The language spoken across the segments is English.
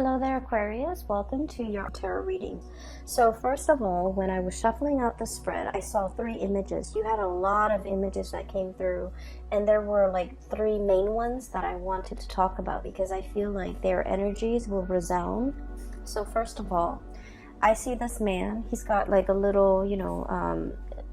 Hello there, Aquarius. Welcome to your tarot reading. So first of all, when I was shuffling out the spread, I saw three images. You had a lot of images that came through, and there were like three main ones that I wanted to talk about because I feel like their energies will resound. So first of all, I see this man. He's got like a little,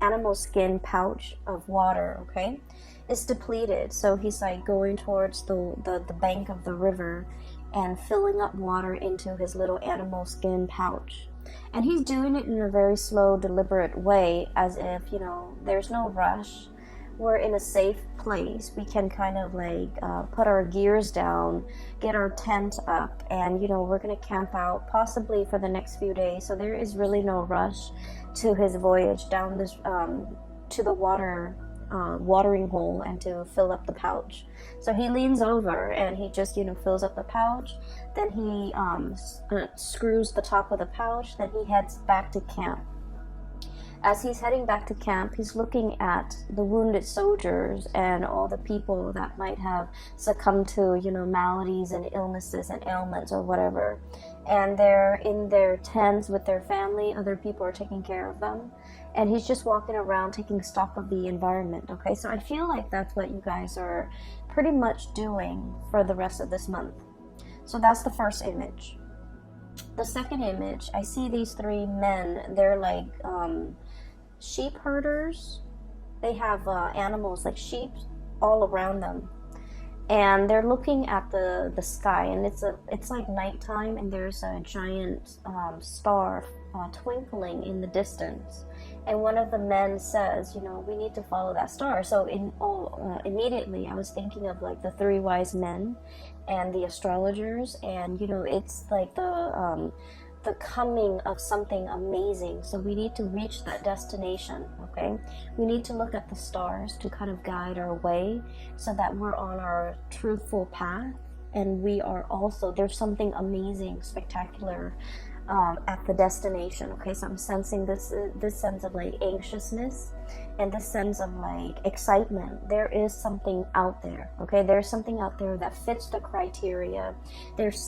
animal skin pouch of water, okay? It's depleted, so he's like going towards the bank of the river and filling up water into his little animal skin pouch. And he's doing it in a very slow, deliberate way, as if, there's no rush. We're in a safe place. We can kind of like put our gears down, get our tent up, and, we're going to camp out possibly for the next few days. So there is really no rush to his voyage down this to the watering hole and to fill up the pouch. So he leans over and he just fills up the pouch. Then he screws the top of the pouch. Then he heads back to camp. As he's heading back to camp, he's looking at the wounded soldiers and all the people that might have succumbed to maladies and illnesses and ailments or whatever, and they're in their tents with their family. Other people are taking care of them, and he's just walking around taking stock of the environment. Okay, so I feel like that's what you guys are pretty much doing for the rest of this month. So that's the first image. The second image, I see these three men. They're like sheep herders. They have animals like sheep all around them, and they're looking at the sky, and it's like nighttime, and there's a giant star twinkling in the distance. And one of the men says, we need to follow that star. So immediately I was thinking of like the three wise men and the astrologers, and it's like the coming of something amazing. So we need to reach that destination. Okay, we need to look at the stars to kind of guide our way so that we're on our truthful path, and we are also, there's something amazing, spectacular at the destination. Okay, so I'm sensing this sense of like anxiousness and this sense of like excitement. There is something out there. Okay, there's something out there that fits the criteria.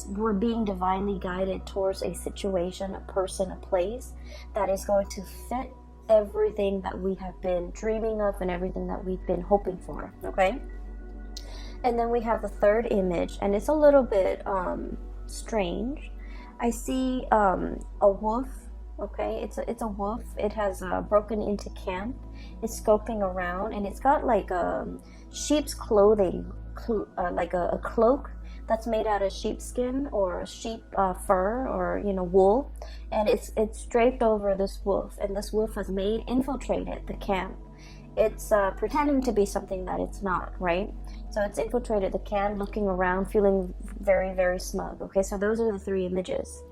We're being divinely guided towards a situation, a person, a place that is going to fit everything that we have been dreaming of and everything that we've been hoping for. Okay, and then we have the third image, and it's a little bit strange. I see a wolf. Okay, it's a wolf. It has broken into camp. It's scoping around, and it's got like sheep's clothing, like a cloak that's made out of sheepskin or sheep fur or wool, and it's draped over this wolf, and this wolf has infiltrated the camp. It's pretending to be something that it's not, right? So it's infiltrated the camp, looking around, feeling very, very smug. Okay, so those are the three images.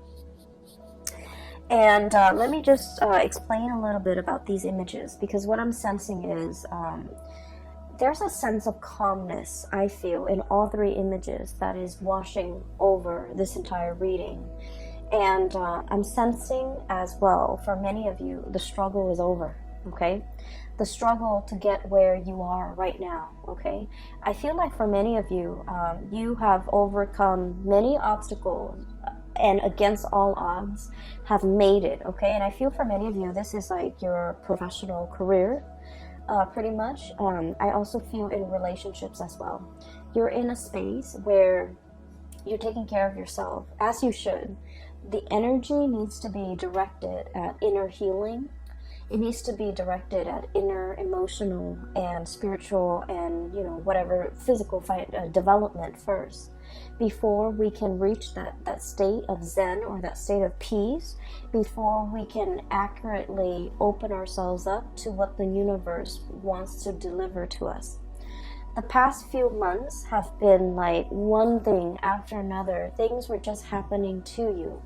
And let me just explain a little bit about these images, because what I'm sensing is there's a sense of calmness, I feel, in all three images that is washing over this entire reading. And I'm sensing as well, for many of you, the struggle is over. Okay, the struggle to get where you are right now. Okay, I feel like for many of you, you have overcome many obstacles and against all odds have made it. Okay, and I feel for many of you, this is like your professional career, pretty much. I also feel in relationships as well. You're in a space where you're taking care of yourself, as you should. The energy needs to be directed at inner healing. It needs to be directed at inner emotional and spiritual and whatever physical development first, before we can reach that state of zen or that state of peace, before we can accurately open ourselves up to what the universe wants to deliver to us. The past few months have been like one thing after another. Things were just happening to you.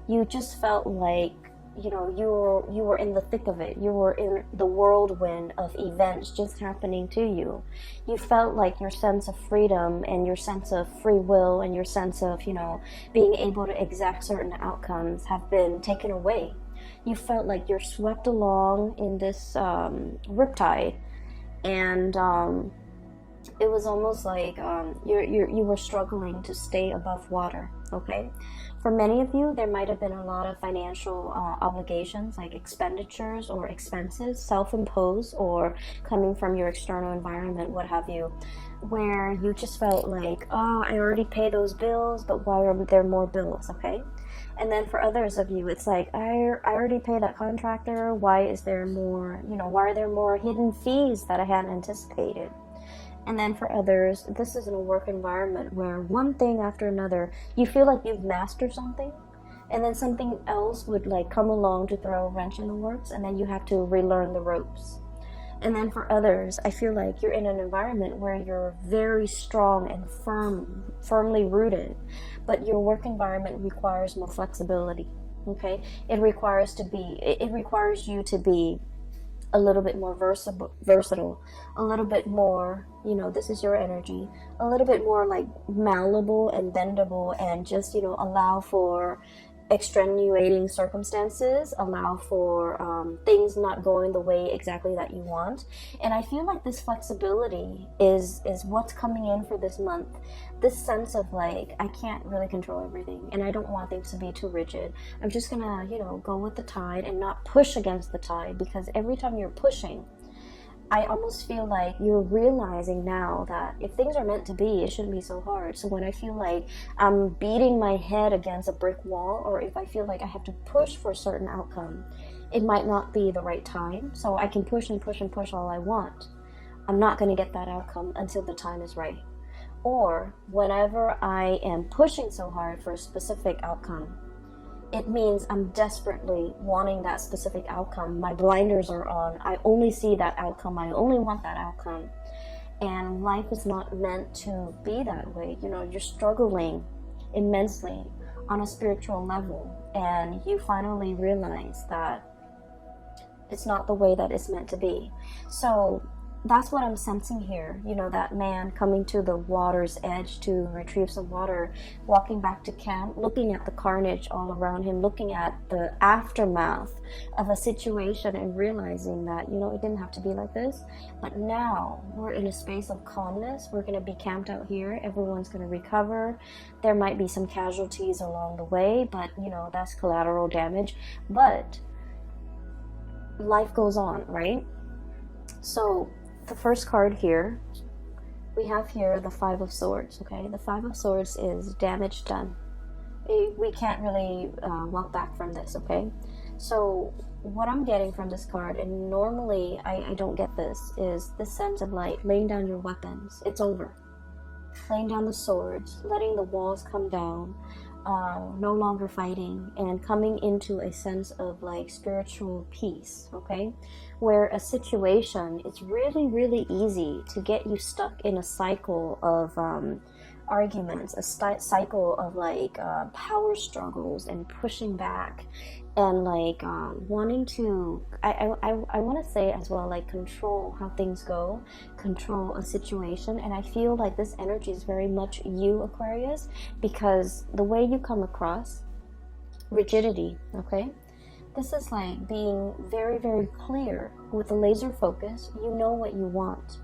You just felt like you were in the thick of it. You were in the whirlwind of events just happening to you. You felt like your sense of freedom and your sense of free will and your sense of being able to exact certain outcomes have been taken away. You felt like you're swept along in this riptide, and it was almost like you were struggling to stay above water, okay? For many of you, there might have been a lot of financial obligations, like expenditures or expenses, self-imposed or coming from your external environment, what have you, where you just felt like, oh, I already pay those bills, but why are there more bills, okay? And then for others of you, it's like, I already paid that contractor, why is there more, why are there more hidden fees that I hadn't anticipated? And then for others, this is in a work environment where one thing after another, you feel like you've mastered something, and then something else would like come along to throw a wrench in the works, and then you have to relearn the ropes. And then for others, I feel like you're in an environment where you're very strong and firmly rooted, but your work environment requires more flexibility, okay? It requires you to be a little bit more versatile, a little bit more, this is your energy, a little bit more like malleable and bendable, and just, allow for extenuating circumstances, allow for things not going the way exactly that you want. And I feel like this flexibility is what's coming in for this month. This sense of like, I can't really control everything, and I don't want things to be too rigid. I'm just gonna, go with the tide and not push against the tide, because every time you're pushing, I almost feel like you're realizing now that if things are meant to be, it shouldn't be so hard. So when I feel like I'm beating my head against a brick wall, or if I feel like I have to push for a certain outcome, it might not be the right time. So I can push and push and push all I want. I'm not going to get that outcome until the time is right. Or whenever I am pushing so hard for a specific outcome, it means I'm desperately wanting that specific outcome. My blinders are on. I only see that outcome. I only want that outcome. And life is not meant to be that way. You're struggling immensely on a spiritual level, and you finally realize that it's not the way that it's meant to be. So that's what I'm sensing here. That man coming to the water's edge to retrieve some water, walking back to camp, looking at the carnage all around him, looking at the aftermath of a situation and realizing that, it didn't have to be like this. But now we're in a space of calmness. We're going to be camped out here. Everyone's going to recover. There might be some casualties along the way, but, that's collateral damage. But life goes on, right? So the first card here, we have here the Five of Swords, okay? The Five of Swords is damage done. We can't really walk back from this, okay? So what I'm getting from this card, and normally I don't get this, is this sense of like laying down your weapons. It's over. Laying down the swords, letting the walls come down, no longer fighting, and coming into a sense of like spiritual peace, okay? Where a situation, it's really, really easy to get you stuck in a cycle of arguments, a cycle of like power struggles and pushing back, and like wanting to, I want to say as well, like control how things go, control a situation. And I feel like this energy is very much you, Aquarius, because the way you come across, rigidity, okay? This is like being very, very clear with a laser focus. You know what you want.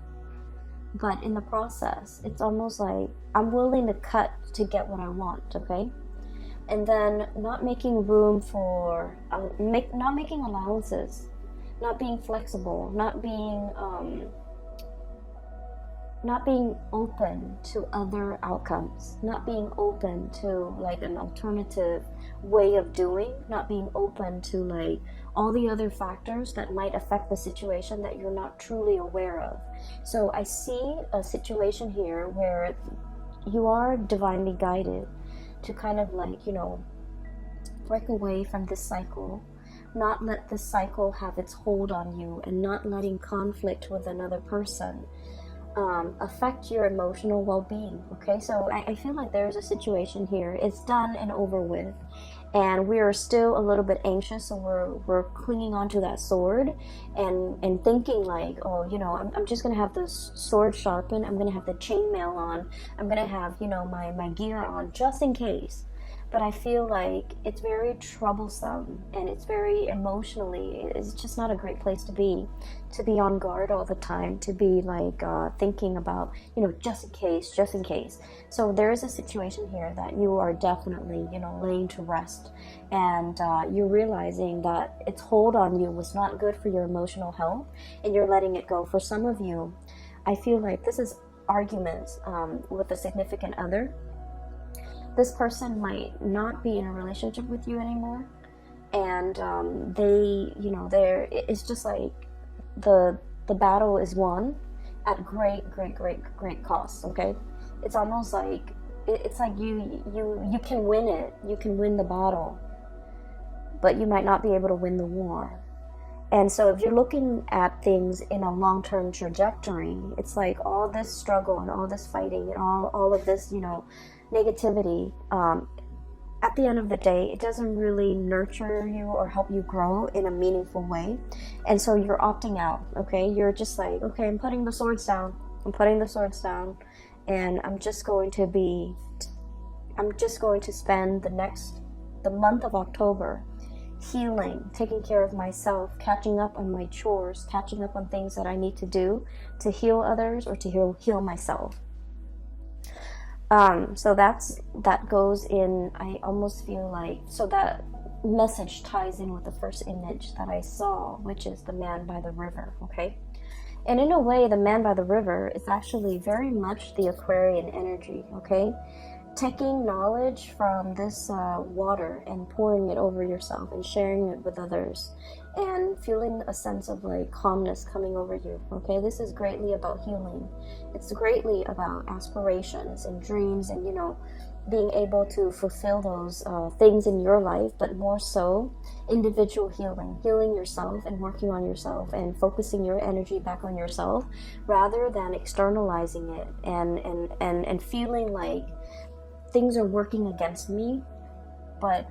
But in the process, it's almost like I'm willing to cut to get what I want, okay? And then not making room for, not making allowances, not being flexible, not being open to other outcomes, not being open to like an alternative way of doing, not being open to like all the other factors that might affect the situation that you're not truly aware of. So I see a situation here where you are divinely guided to kind of like, break away from this cycle, not let this cycle have its hold on you, and not letting conflict with another person affect your emotional well-being, okay? So I feel like there's a situation here. It's done and over with, and we are still a little bit anxious, so we're clinging onto that sword and thinking like, oh, I'm just gonna have this sword sharpened, I'm gonna have the chainmail on, I'm gonna have my gear on just in case. but I feel like it's very troublesome, and it's very emotionally, it's just not a great place to be on guard all the time, to be like thinking about, you know, just in case, just in case. So there is a situation here that you are definitely, you know, laying to rest, and you're realizing that its hold on you was not good for your emotional health, and you're letting it go. For some of you, I feel like this is arguments with a significant other. This person might not be in a relationship with you anymore, and they, you know, it's just like the battle is won at great cost. Okay, it's almost like it's like you can win it, you can win the battle, but you might not be able to win the war. And so if you're looking at things in a long-term trajectory, it's like all this struggle and all this fighting and all of this, you know, negativity, at the end of the day, it doesn't really nurture you or help you grow in a meaningful way. And so you're opting out, okay? You're just like, okay, I'm putting the swords down. I'm putting the swords down, and I'm just going to spend the month of October healing, taking care of myself, catching up on my chores, catching up on things that I need to do to heal others or to heal myself. So that goes in, I almost feel like, so that message ties in with the first image that I saw, which is the man by the river, okay? And in a way, the man by the river is actually very much the Aquarian energy, okay? Taking knowledge from this water and pouring it over yourself and sharing it with others and feeling a sense of like calmness coming over you, okay? This is greatly about healing. It's greatly about aspirations and dreams and, you know, being able to fulfill those things in your life, but more so individual healing yourself and working on yourself and focusing your energy back on yourself rather than externalizing it and feeling like things are working against me, but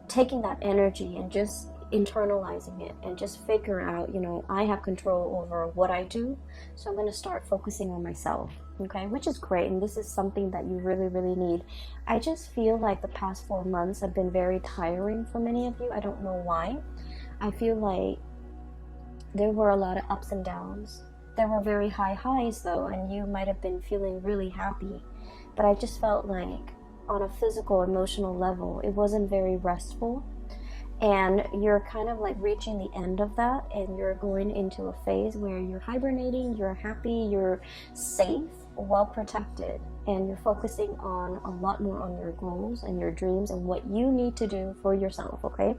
taking that energy and just internalizing it and just figure out, you know, I have control over what I do, so I'm going to start focusing on myself, okay? Which is great, and this is something that you really need. I just feel like the past 4 months have been very tiring for many of you. I don't know why. I feel like there were a lot of ups and downs. There were very high highs though, and you might have been feeling really happy, but I just felt like on a physical, emotional level, it wasn't very restful. And you're kind of like reaching the end of that, and you're going into a phase where you're hibernating, you're happy, you're safe, well protected, and you're focusing on a lot more on your goals and your dreams and what you need to do for yourself, okay?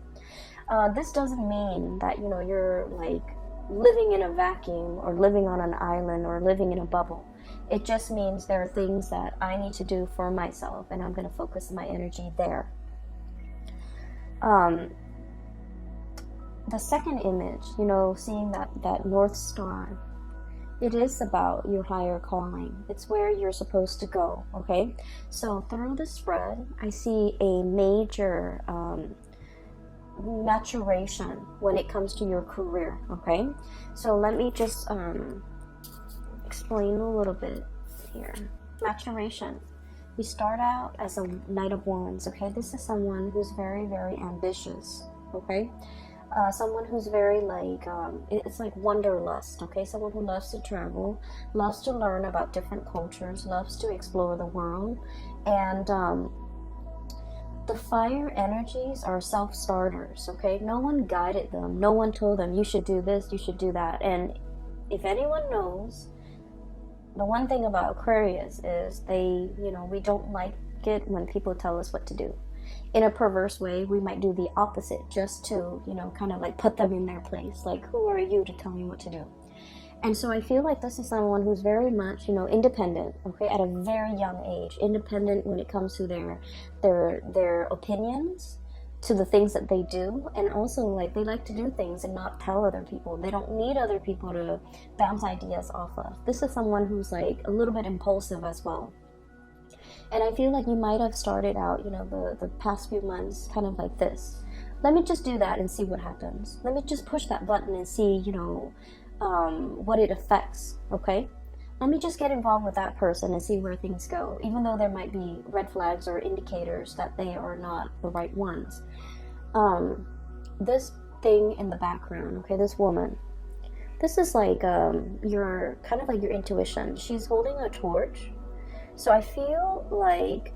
This doesn't mean that, you know, you're like living in a vacuum or living on an island or living in a bubble. It just means there are things that I need to do for myself, and I'm going to focus my energy there. The second image, you know, seeing that North Star, it is about your higher calling. It's where you're supposed to go, okay? So through the spread, I see a major maturation when it comes to your career, okay? So let me just explain a little bit here. Maturation. We start out as a Knight of Wands, okay? This is someone who's very ambitious, okay? Someone who's very like, it's like wanderlust, okay? Someone who loves to travel, loves to learn about different cultures, loves to explore the world. And the fire energies are self-starters, okay? No one guided them. No one told them, you should do this, you should do that. And if anyone knows, the one thing about Aquarius is they, you know, we don't like it when people tell us what to do. In a perverse way, we might do the opposite just to, you know, kind of like put them in their place. Like, who are you to tell me what to do? And so I feel like this is someone who's very much, you know, independent, okay, at a very young age. Independent when it comes to their opinions, to the things that they do, and also like they like to do things and not tell other people. They don't need other people to bounce ideas off of. This is someone who's like a little bit impulsive as well. And I feel like you might have started out, you know, the past few months kind of like this. Let me just do that and see what happens. Let me just push that button and see, you know, what it affects, okay? let me just get involved with that person and see where things go, even though there might be red flags or indicators that they are not the right ones. This thing in the background, okay, this woman, this is like your kind of like your intuition. She's holding a torch. So I feel like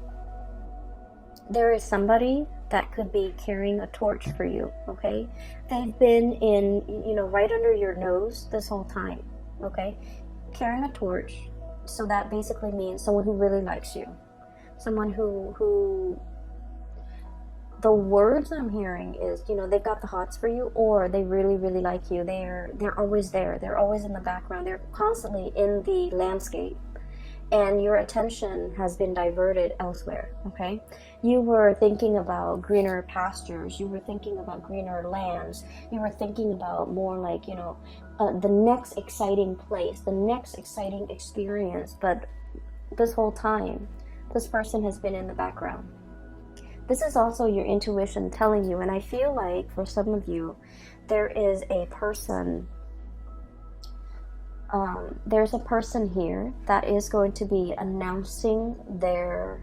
there is somebody that could be carrying a torch for you, okay? They've been in, you know, right under your nose this whole time, okay? Carrying a torch. So that basically means someone who really likes you. Someone who the words I'm hearing is, you know, they've got the hots for you, or they really, really like you. They're always there. They're always in the background. They're constantly in the landscape. And your attention has been diverted elsewhere, okay? You were thinking about greener pastures. You were thinking about greener lands. You were thinking about more like, you know, the next exciting place, the next exciting experience. But this whole time, this person has been in the background. This is also your intuition telling you, and I feel like for some of you, there is a person... there's a person here that is going to be announcing their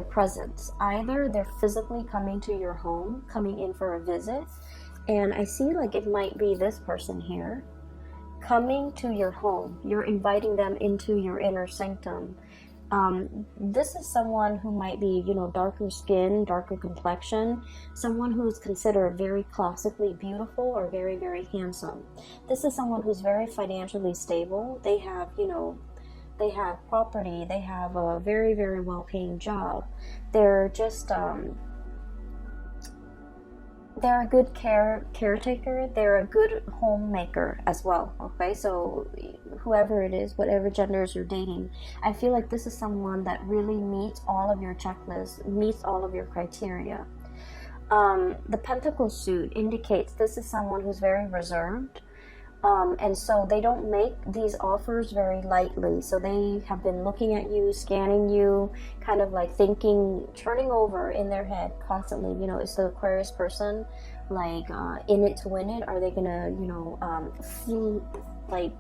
presence. Either they're physically coming to your home, coming in for a visit, and I see like it might be this person here coming to your home. You're inviting them into your inner sanctum. This is someone who might be, you know, darker skin, darker complexion, someone who's considered very classically beautiful or very, very handsome. This is someone who's very financially stable. They have, you know, they have property, they have a very, very well-paying job. They're just, they're a good caretaker. They're a good homemaker as well, okay? So whoever it is, whatever genders you're dating, I feel like this is someone that really meets all of your checklists, meets all of your criteria. The pentacle suit indicates this is someone who's very reserved, and so they don't make these offers very lightly. So they have been looking at you, scanning you, kind of like thinking, turning over in their head constantly, you know, is the Aquarius person like in it to win it? Are they gonna, you know, like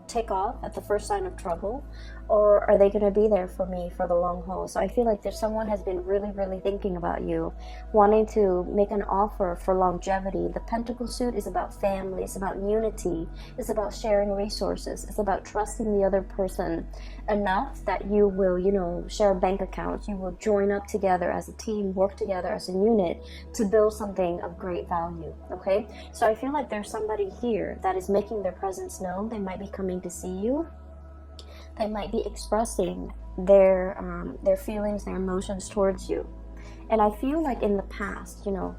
take off at the first sign of trouble, or are they going to be there for me for the long haul? So I feel like there's someone has been really, really thinking about you, wanting to make an offer for longevity. The pentacle suit is about family, it's about unity, it's about sharing resources, it's about trusting the other person enough that you will, you know, share bank accounts, you will join up together as a team, work together as a unit to build something of great value, okay? So I feel like there's somebody here that is making their presence known. They might be coming to see you. They might be expressing their feelings, their emotions towards you. And I feel like in the past, you know,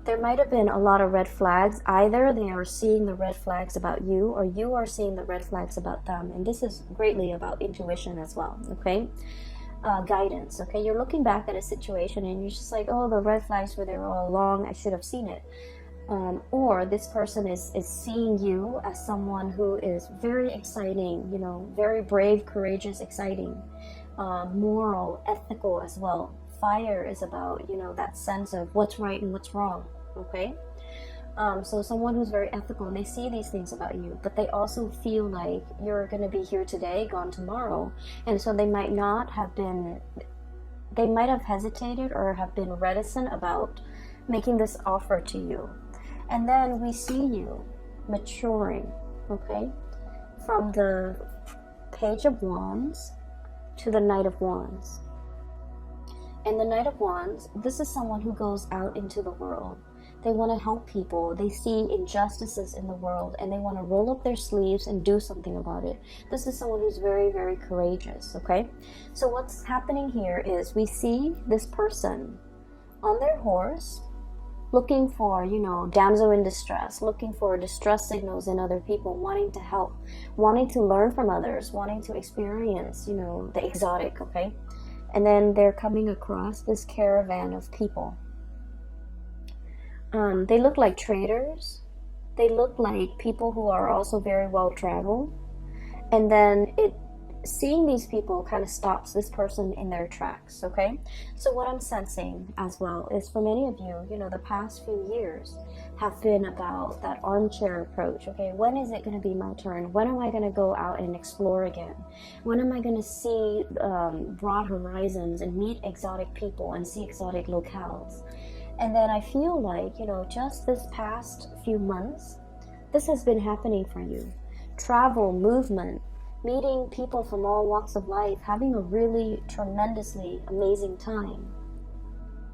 there might have been a lot of red flags. Either they are seeing the red flags about you, or you are seeing the red flags about them. And this is greatly about intuition as well, okay? Guidance, okay? You're looking back at a situation and you're just like, oh, the red flags were there all along. I should have seen it. Or this person is seeing you as someone who is very exciting, you know, very brave, courageous, exciting, moral, ethical as well. Fire is about, you know, that sense of what's right and what's wrong, okay? So someone who's very ethical, and they see these things about you, but they also feel like you're going to be here today, gone tomorrow, and so they might not have been, they might have hesitated or have been reticent about making this offer to you. And then we see you maturing, okay? From the Page of Wands to the Knight of Wands. And the Knight of Wands, this is someone who goes out into the world. They want to help people. They see injustices in the world and they want to roll up their sleeves and do something about it. This is someone who's very, very courageous, okay? So what's happening here is we see this person on their horse, looking for, you know, damsel in distress, looking for distress signals in other people, wanting to help, wanting to learn from others, wanting to experience, you know, the exotic, okay? And then they're coming across this caravan of people. They look like traders. They look like people who are also very well traveled. And then seeing these people kind of stops this person in their tracks, okay? So what I'm sensing as well is for many of you, you know, the past few years have been about that armchair approach, okay? When is it going to be my turn? When am I going to go out and explore again? When am I going to see broad horizons and meet exotic people and see exotic locales? And then I feel like, you know, just this past few months, this has been happening for you. Travel, movement, meeting people from all walks of life, having a really tremendously amazing time.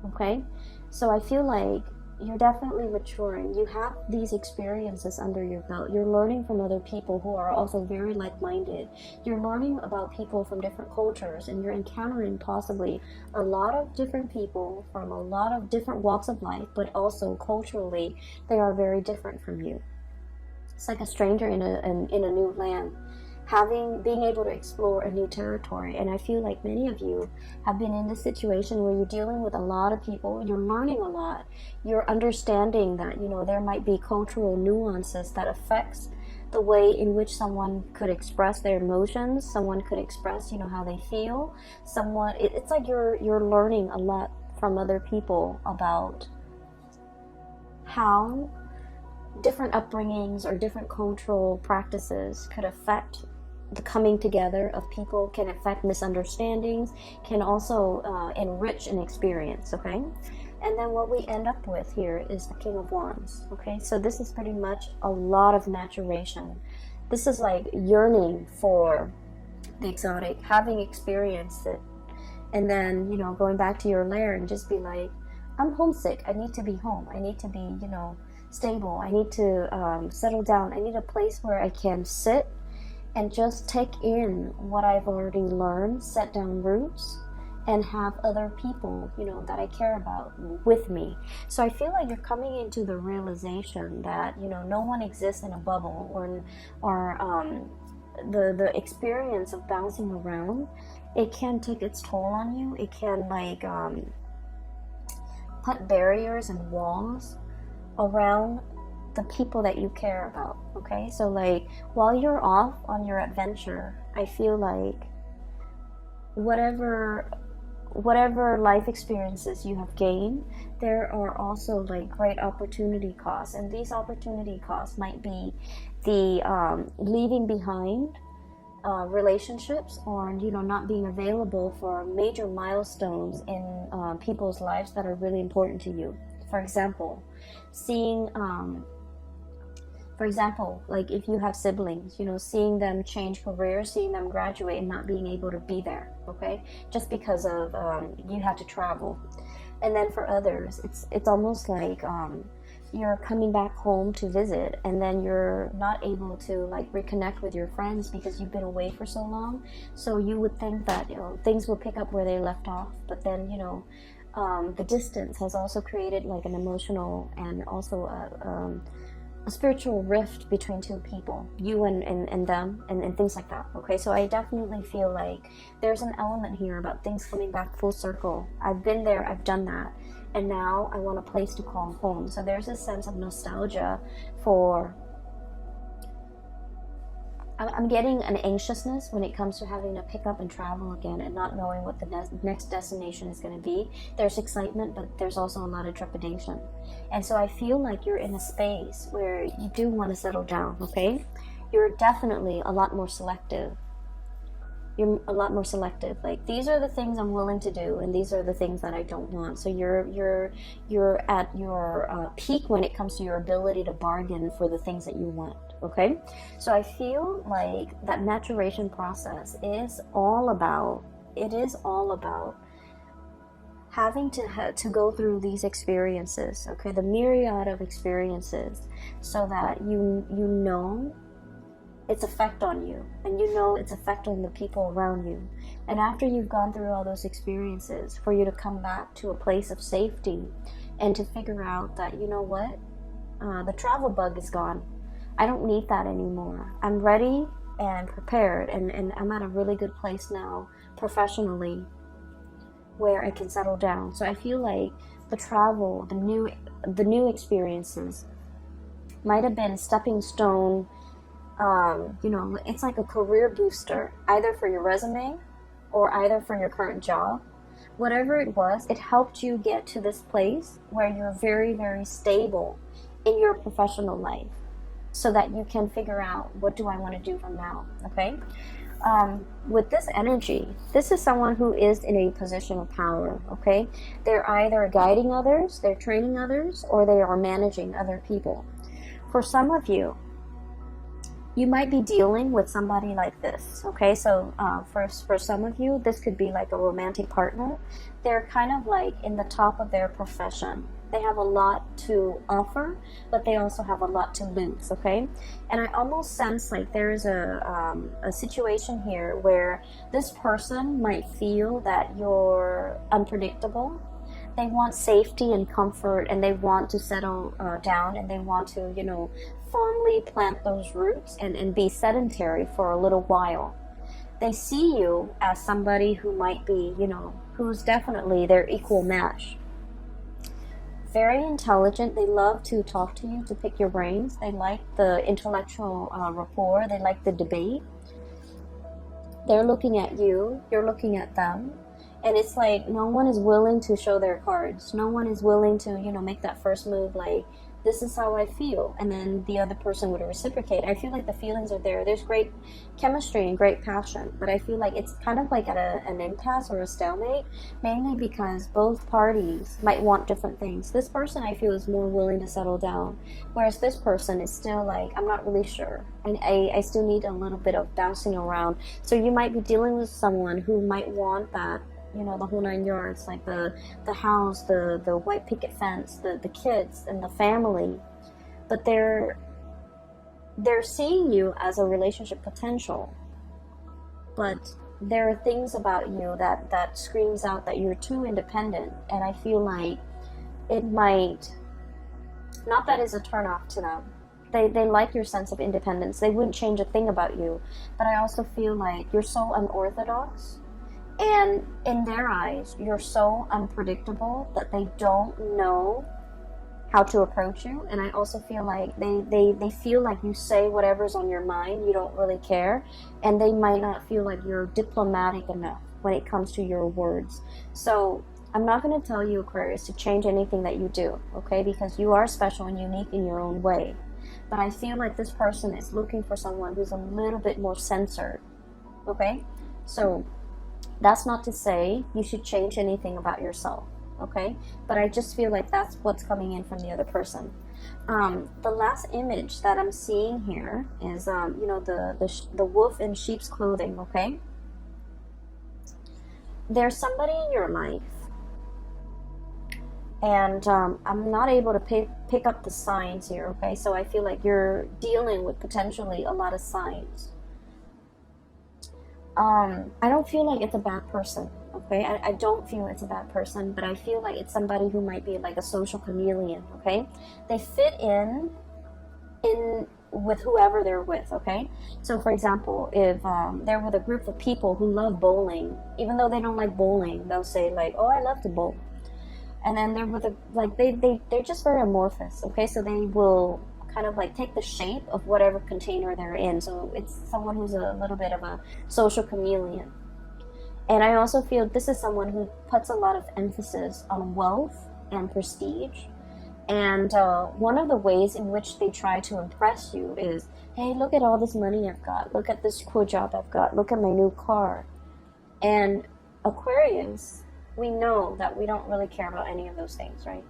Okay? So I feel like you're definitely maturing. You have these experiences under your belt. You're learning from other people who are also very like-minded. You're learning about people from different cultures, and you're encountering possibly a lot of different people from a lot of different walks of life, but also culturally, they are very different from you. It's like a stranger in a new land. Being able to explore a new territory. And I feel like many of you have been in this situation where you're dealing with a lot of people, you're learning a lot, you're understanding that, you know, there might be cultural nuances that affects the way in which someone could express their emotions, someone could express, you know, how they feel, it's like you're learning a lot from other people about how different upbringings or different cultural practices could affect the coming together of people, can affect misunderstandings, can also enrich an experience, okay? And then what we end up with here is the King of Wands, okay? So this is pretty much a lot of maturation. This is like yearning for the exotic, having experienced it, and then, you know, going back to your lair and just be like, I'm homesick, I need to be home, I need to be, you know, stable, I need to settle down, I need a place where I can sit and just take in what I've already learned, set down roots, and have other people, you know, that I care about with me. So I feel like you're coming into the realization that, you know, no one exists in a bubble, or the experience of bouncing around, it can take its toll on you. It can like put barriers and walls around the people that you care about, okay? So like while you're off on your adventure, I feel like whatever life experiences you have gained, there are also like great opportunity costs, and these opportunity costs might be the leaving behind relationships, or, you know, not being available for major milestones in people's lives that are really important to you. For example, like if you have siblings, you know, seeing them change careers, seeing them graduate and not being able to be there, okay? Just because of you had to travel. And then for others, it's almost like you're coming back home to visit, and then you're not able to like reconnect with your friends because you've been away for so long. So you would think that, you know, things will pick up where they left off, but then, you know, the distance has also created like an emotional and also a spiritual rift between two people, you and them, and things like that, okay? So I definitely feel like there's an element here about things coming back full circle. I've been there, I've done that, and now I want a place to call home. So there's a sense of nostalgia for, I'm getting an anxiousness when it comes to having to pick up and travel again and not knowing what the next destination is going to be. There's excitement, but there's also a lot of trepidation. And so I feel like you're in a space where you do want to settle down, okay? You're definitely a lot more selective. You're a lot more selective. Like, these are the things I'm willing to do, and these are the things that I don't want. So you're at your peak when it comes to your ability to bargain for the things that you want. Okay, so I feel like that maturation process is all about having to go through these experiences, okay, the myriad of experiences, so that you know its effect on you, and you know its effect on the people around you. And after you've gone through all those experiences, for you to come back to a place of safety and to figure out that, you know what, the travel bug is gone. I don't need that anymore. I'm ready and prepared, and I'm at a really good place now professionally where I can settle down. So I feel like the travel, the new experiences might have been stepping stone You know, it's like a career booster, either for your resume or either for your current job. Whatever it was, it helped you get to this place where you're very, very stable in your professional life, so that you can figure out, what do I want to do from now, okay? With this energy, this is someone who is in a position of power, okay? They're either guiding others, they're training others, or they are managing other people. For some of you, you might be dealing with somebody like this, okay? So for some of you, this could be like a romantic partner. They're kind of like in the top of their profession. They have a lot to offer, but they also have a lot to lose, okay? And I almost sense like there is a situation here where this person might feel that you're unpredictable. They want safety and comfort, and they want to settle down, and they want to, you know, fondly plant those roots and be sedentary for a little while. They see you as somebody who might be, you know, who's definitely their equal match. Very intelligent. They love to talk to you, to pick your brains. They like the intellectual rapport. They like the debate. They're looking at you. You're looking at them. And it's like no one is willing to show their cards. No one is willing to, you know, make that first move like, this is how I feel, and then the other person would reciprocate. I feel like the feelings are there. There's great chemistry and great passion, but I feel like it's kind of like at an impasse or a stalemate, mainly because both parties might want different things. This person, I feel, is more willing to settle down, whereas this person is still like, I'm not really sure, and I still need a little bit of bouncing around. So you might be dealing with someone who might want that, you know, the whole 9 yards, like the house, the white picket fence, the kids and the family, but they're seeing you as a relationship potential, but there are things about you that screams out that you're too independent, and I feel like it might, not that is a turnoff to them. They like your sense of independence. They wouldn't change a thing about you, but I also feel like you're so unorthodox. And in their eyes, you're so unpredictable that they don't know how to approach you. And I also feel like they feel like you say whatever's on your mind, you don't really care. And they might not feel like you're diplomatic enough when it comes to your words. So I'm not going to tell you, Aquarius, to change anything that you do, okay? Because you are special and unique in your own way. But I feel like this person is looking for someone who's a little bit more censored, okay? So that's not to say you should change anything about yourself, okay? But I just feel like that's what's coming in from the other person. The last image that I'm seeing here is, you know, the wolf in sheep's clothing, okay? There's somebody in your life, and I'm not able to pick up the signs here, okay? So I feel like you're dealing with potentially a lot of signs. I don't feel like it's a bad person, okay? I don't feel it's a bad person, but I feel like it's somebody who might be like a social chameleon, okay? They fit in with whoever they're with, okay? So for example, if they're with a group of people who love bowling, even though they don't like bowling, they'll say like, oh, I love to bowl. And then they're with they're just very amorphous, okay? So they will kind of like take the shape of whatever container they're in. So it's someone who's a little bit of a social chameleon. And I also feel this is someone who puts a lot of emphasis on wealth and prestige. And one of the ways in which they try to impress you is, hey, look at all this money I've got. Look at this cool job I've got. Look at my new car. And Aquarius, we know that we don't really care about any of those things, right?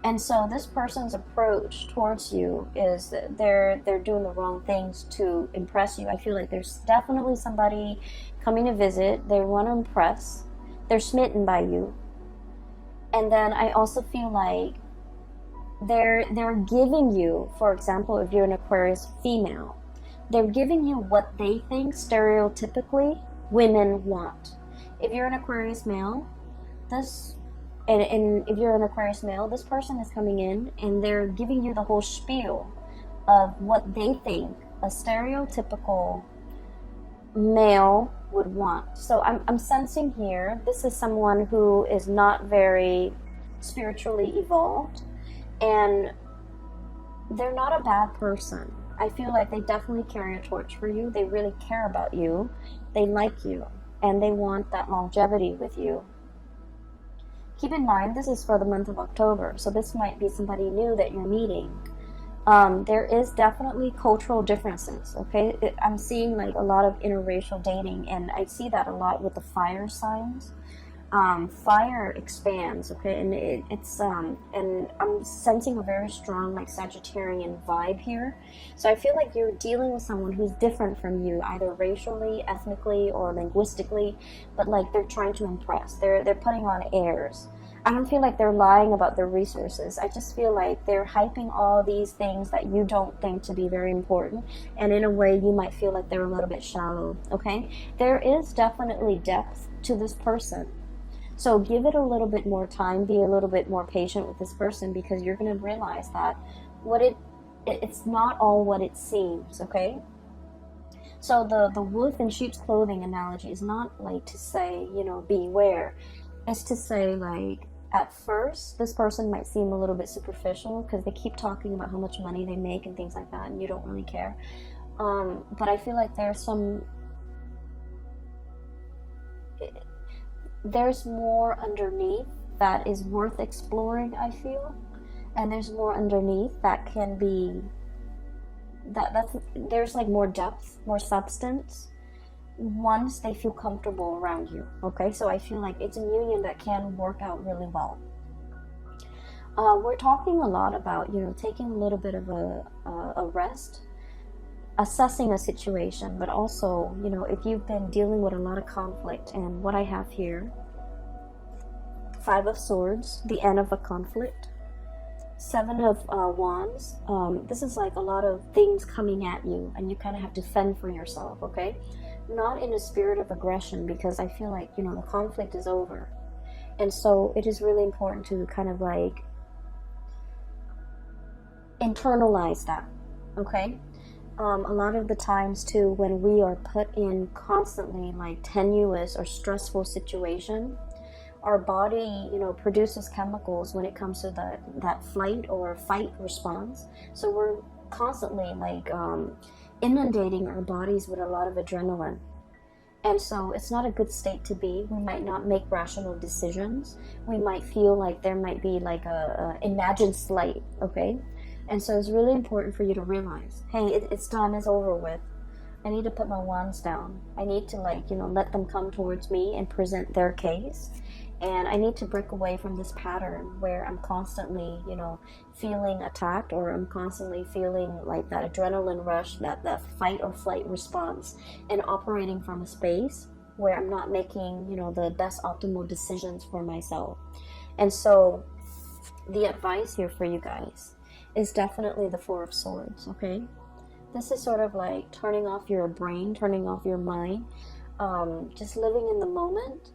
And so this person's approach towards you is that they're doing the wrong things to impress you. I feel like there's definitely somebody coming to visit. They want to impress. They're smitten by you. And then I also feel like they're giving you, for example, if you're an Aquarius female, they're giving you what they think stereotypically women want. If you're an Aquarius male, and if you're an Aquarius male, this person is coming in and they're giving you the whole spiel of what they think a stereotypical male would want. So I'm sensing here, this is someone who is not very spiritually evolved, and they're not a bad person. I feel like they definitely carry a torch for you. They really care about you. They like you. And they want that longevity with you. Keep in mind, this is for the month of October. So this might be somebody new that you're meeting. There is definitely cultural differences, okay? I'm seeing like a lot of interracial dating, and I see that a lot with the fire signs. Fire expands, okay, and and I'm sensing a very strong like Sagittarian vibe here. So I feel like you're dealing with someone who's different from you, either racially, ethnically, or linguistically, but like they're trying to impress. They're putting on airs. I don't feel like they're lying about their resources. I just feel like they're hyping all these things that you don't think to be very important, and in a way you might feel like they're a little bit shallow, okay? There is definitely depth to this person. So give it a little bit more time, be a little bit more patient with this person, because you're going to realize that it's not all what it seems, okay? So the wolf in sheep's clothing analogy is not like to say, beware. It's to say, like, at first, this person might seem a little bit superficial because they keep talking about how much money they make and things like that, and you don't really care. But I feel like there's more underneath that is worth exploring, I feel. And there's more underneath that can be, there's like more depth, more substance once they feel comfortable around you, okay? So I feel like it's a union that can work out really well. We're talking a lot about, taking a little bit of a rest, assessing a situation, but also, if you've been dealing with a lot of conflict, and what I have here, 5 of Swords, the end of a conflict, 7 of Wands, this is like a lot of things coming at you, and you kind of have to fend for yourself, okay? Not in a spirit of aggression, because I feel like, the conflict is over. And so it is really important to kind of like internalize that, okay? A lot of the times too, when we are put in constantly like tenuous or stressful situation, our body, produces chemicals when it comes to that flight or fight response. So we're constantly like inundating our bodies with a lot of adrenaline. And so it's not a good state to be. We might not make rational decisions. We might feel like there might be like a imagined slight, okay? And so it's really important for you to realize, hey, it's done, it's over with. I need to put my wands down. I need to let them come towards me and present their case. And I need to break away from this pattern where I'm constantly, feeling attacked, or I'm constantly feeling like that adrenaline rush, that fight or flight response, and operating from a space where I'm not making, the best optimal decisions for myself. And so the advice here for you guys is definitely the 4 of Swords, okay? This is sort of like turning off your brain, turning off your mind, just living in the moment,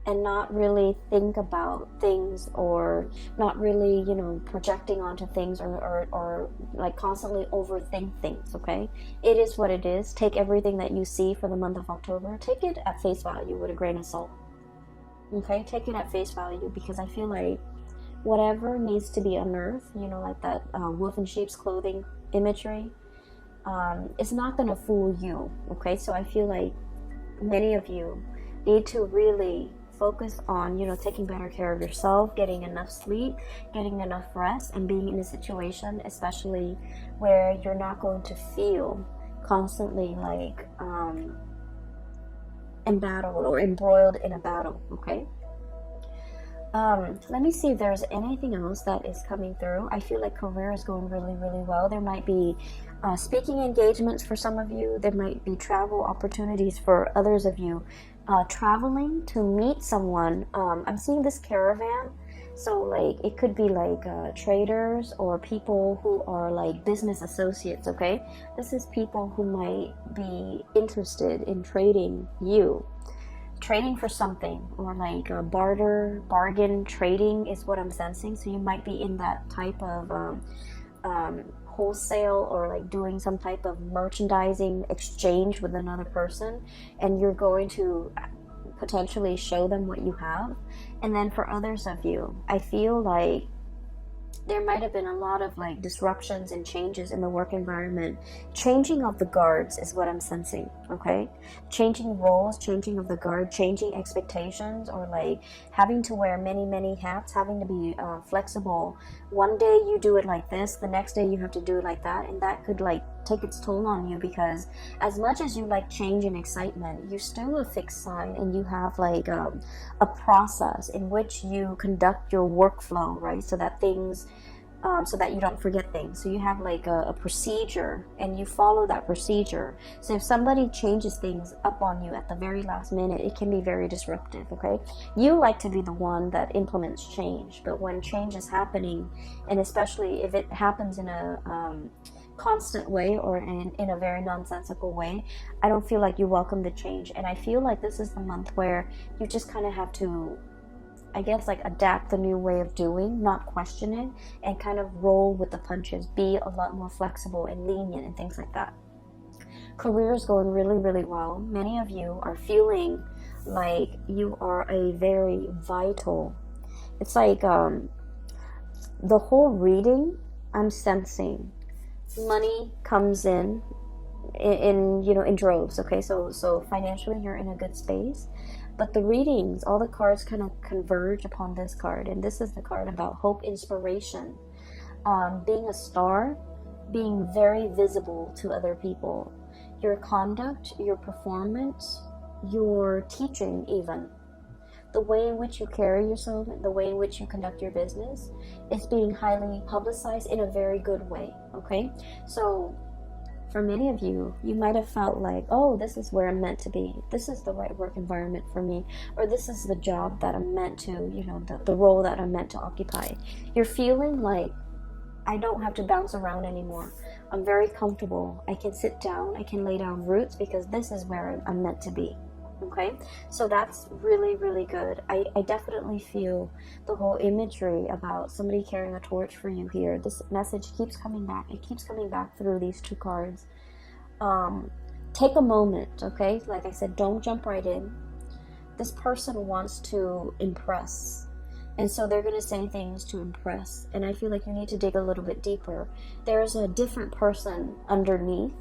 and not really think about things, or not really, projecting onto things, or like constantly overthink things, okay? It is what it is. Take everything that you see for the month of October, take it at face value with a grain of salt, okay? Take it at face value, because I feel like whatever needs to be unearthed, like that wolf in sheep's clothing imagery, it's not going to fool you, okay? So I feel like many of you need to really focus on, taking better care of yourself, getting enough sleep, getting enough rest, and being in a situation especially where you're not going to feel constantly like embattled or embroiled in a battle, okay? Let me see if there's anything else that is coming through. I feel like career is going really, really well. There might be speaking engagements for some of you. There might be travel opportunities for others of you. Traveling to meet someone. I'm seeing this caravan. So like it could be like traders or people who are like business associates, okay? This is people who might be interested in trading for something, or like a bargain trading is what I'm sensing. So you might be in that type of wholesale, or like doing some type of merchandising exchange with another person, and you're going to potentially show them what you have. And then for others of you, I feel like there might have been a lot of like disruptions and changes in the work environment. Changing of the guards is what I'm sensing, okay? Changing roles, changing of the guard, changing expectations, or like having to wear many hats, having to be flexible. One day you do it like this, the next day you have to do it like that, and that could like take its toll on you, because as much as you like change and excitement, you're still a fixed sign, and you have like a process in which you conduct your workflow, right? So that things so that you don't forget things. So you have like a procedure, and you follow that procedure. So if somebody changes things up on you at the very last minute, it can be very disruptive, okay? You like to be the one that implements change, but when change is happening, and especially if it happens in a constant way or in a very nonsensical way, I don't feel like you welcome the change. And I feel like this is the month where you just kind of have to, I guess, like adapt the new way of doing, not question it, and kind of roll with the punches, be a lot more flexible and lenient and things like that. Career is going really well. Many of you are feeling like you are a very vital, it's like the whole reading, I'm sensing money comes in you know, in droves, okay? So financially you're in a good space, but the readings, all the cards kind of converge upon this card, and this is the card about hope, inspiration, being a star, being very visible to other people, your conduct, your performance, your teaching, even the way in which you carry yourself, the way in which you conduct your business is being highly publicized in a very good way, okay? So for many of you, you might have felt like, oh, this is where I'm meant to be. This is the right work environment for me. Or this is the job that I'm meant to, you know, the role that I'm meant to occupy. You're feeling like, I don't have to bounce around anymore. I'm very comfortable. I can sit down. I can lay down roots because this is where I'm meant to be. Okay, so that's really good. I definitely feel the whole imagery about somebody carrying a torch for you here. This message keeps coming back. It keeps coming back through these two cards. Take a moment, okay? Like I said, don't jump right in. This person wants to impress, and so they're going to say things to impress, and I feel like you need to dig a little bit deeper. There's a different person underneath.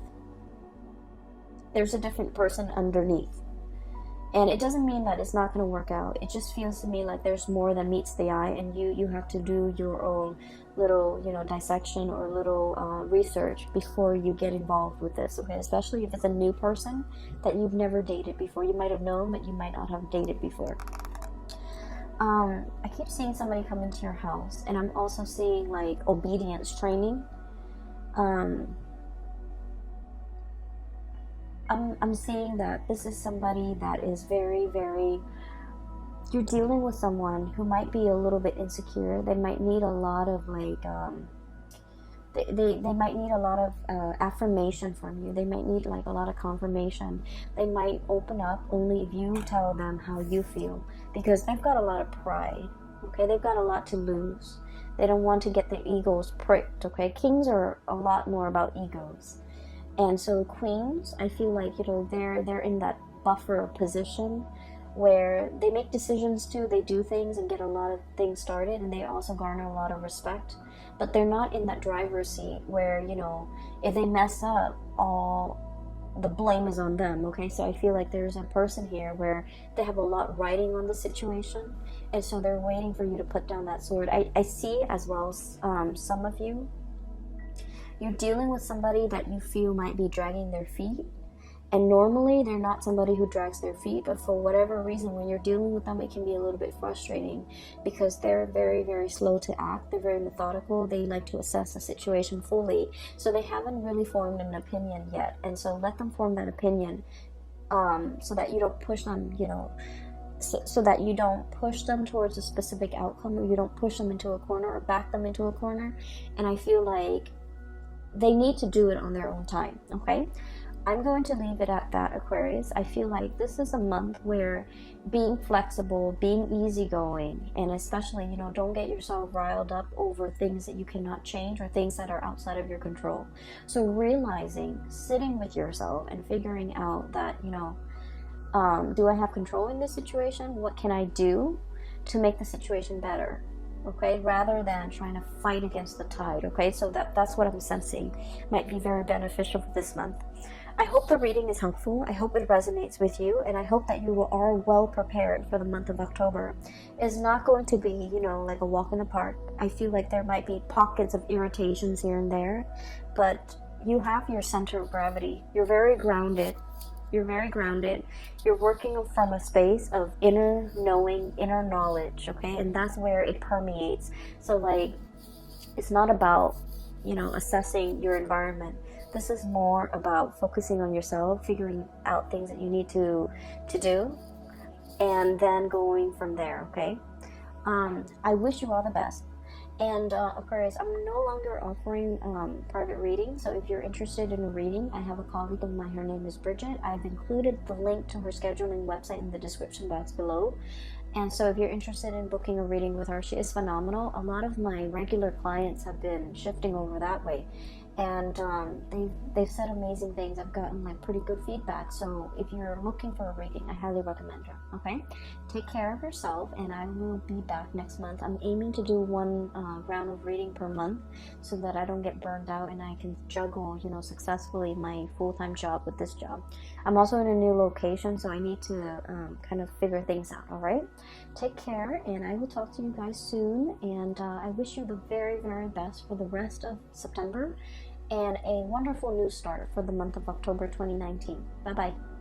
There's a different person underneath. And it doesn't mean that it's not going to work out. It just feels to me like there's more than meets the eye, and you have to do your own little, you know, dissection or little research before you get involved with this, okay? Especially if it's a new person that you've never dated before. You might have known, but you might not have dated before. I keep seeing somebody come into your house, and I'm also seeing like obedience training. I'm seeing that this is somebody that is very you're dealing with someone who might be a little bit insecure. They might need a lot of like they might need a lot of affirmation from you. They might need like a lot of confirmation. They might open up only if you tell them how you feel, because they've got a lot of pride, okay? They've got a lot to lose. They don't want to get their egos pricked, okay? Kings are a lot more about egos. And so queens, I feel like, you know, they're in that buffer position where they make decisions too. They do things and get a lot of things started, and they also garner a lot of respect. But they're not in that driver's seat where, you know, if they mess up, all the blame is on them, okay? So I feel like there's a person here where they have a lot riding on the situation, and so they're waiting for you to put down that sword. I see as well, some of you, you're dealing with somebody that you feel might be dragging their feet, and normally they're not somebody who drags their feet, but for whatever reason, when you're dealing with them, it can be a little bit frustrating because they're very slow to act. They're very methodical. They like to assess the situation fully, so they haven't really formed an opinion yet. And so let them form that opinion, so that you don't push them, you know, so that you don't push them towards a specific outcome, or you don't push them into a corner or back them into a corner. And I feel like they need to do it on their own time, okay? I'm going to leave it at that, Aquarius. I feel like this is a month where being flexible, being easygoing, and especially, you know, don't get yourself riled up over things that you cannot change or things that are outside of your control. So realizing, sitting with yourself and figuring out that, you know, do I have control in this situation? What can I do to make the situation better? okay, rather than trying to fight against the tide, okay? So that's what I'm sensing might be very beneficial for this month. I hope the reading is helpful. I hope it resonates with you, and I hope that you are well prepared for the month of October. It's not going to be, you know, like a walk in the park. I feel like there might be pockets of irritations here and there, but you have your center of gravity. You're very grounded. You're very grounded. You're working from a space of inner knowing, inner knowledge, okay? And that's where it permeates. So, like, it's not about, you know, assessing your environment. This is more about focusing on yourself, figuring out things that you need to do, and then going from there, okay? I wish you all the best. And Aquarius, I'm no longer offering private reading, so if you're interested in a reading, I have a colleague of mine, her name is Bridget. I've included the link to her scheduling website in the description box below. And so if you're interested in booking a reading with her, she is phenomenal. A lot of my regular clients have been shifting over that way, and they've said amazing things. I've gotten like pretty good feedback. So if you're looking for a reading, I highly recommend her. Okay, take care of yourself, and I will be back next month. I'm aiming to do one round of reading per month, so that I don't get burned out and I can juggle, you know, successfully my full-time job with this job. I'm also in a new location, so I need to kind of figure things out. All right, take care, and I will talk to you guys soon. And I wish you the very, very best for the rest of September, and a wonderful new start for the month of October 2019. Bye-bye.